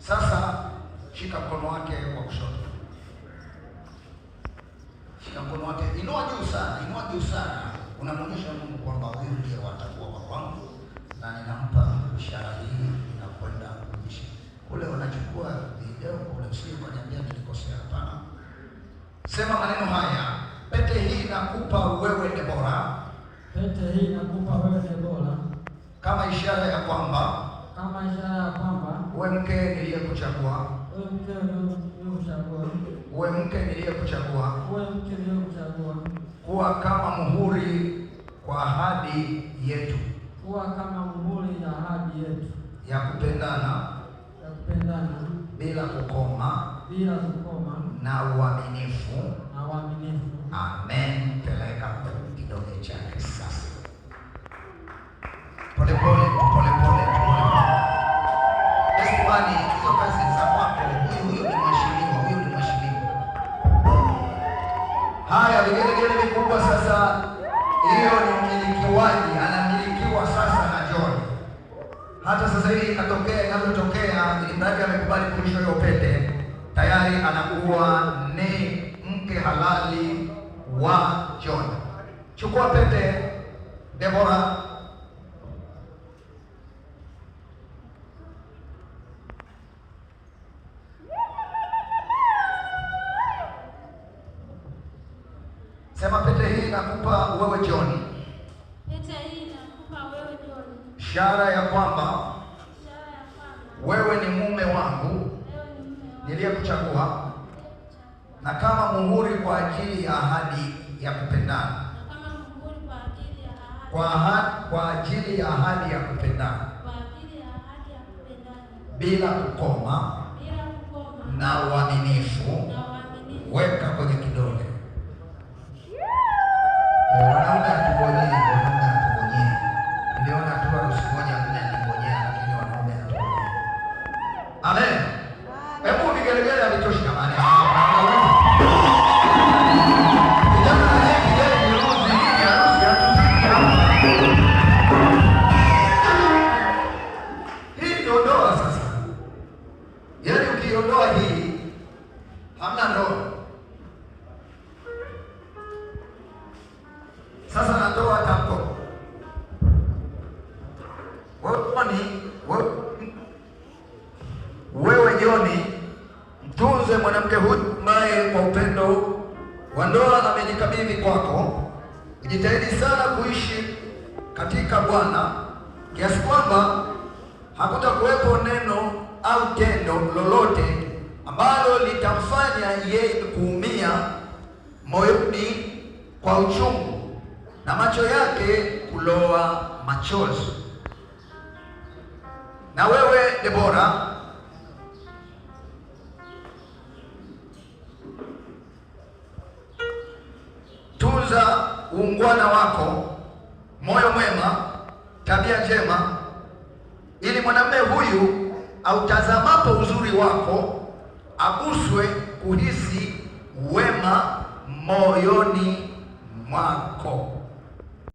Sasa shika mkono wake wa kushoto, shika mkono wake, inua juu sana, inua juu sana. Unamwonyesha Mungu kwamba huyu ndiye watakuwa wa kwangu, na ninampa ishara hii, inakwenda kuishi. Kule wanachukua video kule, sio kuniambia nilikosea, hapana. Sema maneno haya: pete hii nakupa wewe Debora, pete hii nakupa wewe Debora, kama ishara ya kwamba, kama ishara ya kwamba wewe mke niliyekuchagua, wewe mke niliyekuchagua, wewe mke niliyekuchagua, wewe mke niliyekuchagua, kuwa kama muhuri kwa ahadi yetu, kuwa kama muhuri ya ahadi yetu ya kupendana, ya kupendana bila kukoma, bila kukoma, na uaminifu, na uaminifu. Amen. Peleka kidole chake sasa, pole pole, pole pole, pole. Kwani hizo kazi za kwako, huyu ni mheshimiwa, huyu ni mheshimiwa. Haya, vigelegele vikubwa sasa. Hiyo ni umilikiwaji, anamilikiwa sasa na John. Hata sasa hivi ikatokea inavyotokea, ili mradi amekubali kulisha hiyo pete, tayari anakuwa ni mke halali wa John. Chukua pete Debora. Sema, pete hii nakupa wewe John, pete hii nakupa wewe John, ishara ya kwamba wewe ni mume wangu niliyekuchagua, na kama muhuri kwa ajili ya ahadi ya kupendana, kwa ajili ya ahadi ya kupendana, bila kukoma, na uaminifu. Weka kwenye kidole. Wanaume hatubonyei, wanaume hatubonyei. Niliona tu harusi moja mna nibonyea, lakini wanaume hatubonyei. Amen. Hebu vigelegele havitoshi jamani. Hii ndio ndoa sasa. Yaani ukiondoa hii hamna ndoa. Sasa natoa tamko. Wewe Joni, mtunze mwanamke huyu naye kwa upendo wa ndoa amejikabidhi kwako. Jitahidi sana kuishi katika Bwana kiasi kwamba hakutakuwepo neno au tendo lolote ambalo litamfanya yeye kuumia moyoni kwa uchungu na macho yake kuloa machozi. Na wewe Debora, tunza uungwana wako, moyo mwema, tabia njema, ili mwanamume huyu autazamapo uzuri wako aguswe kuhisi wema moyoni mwako.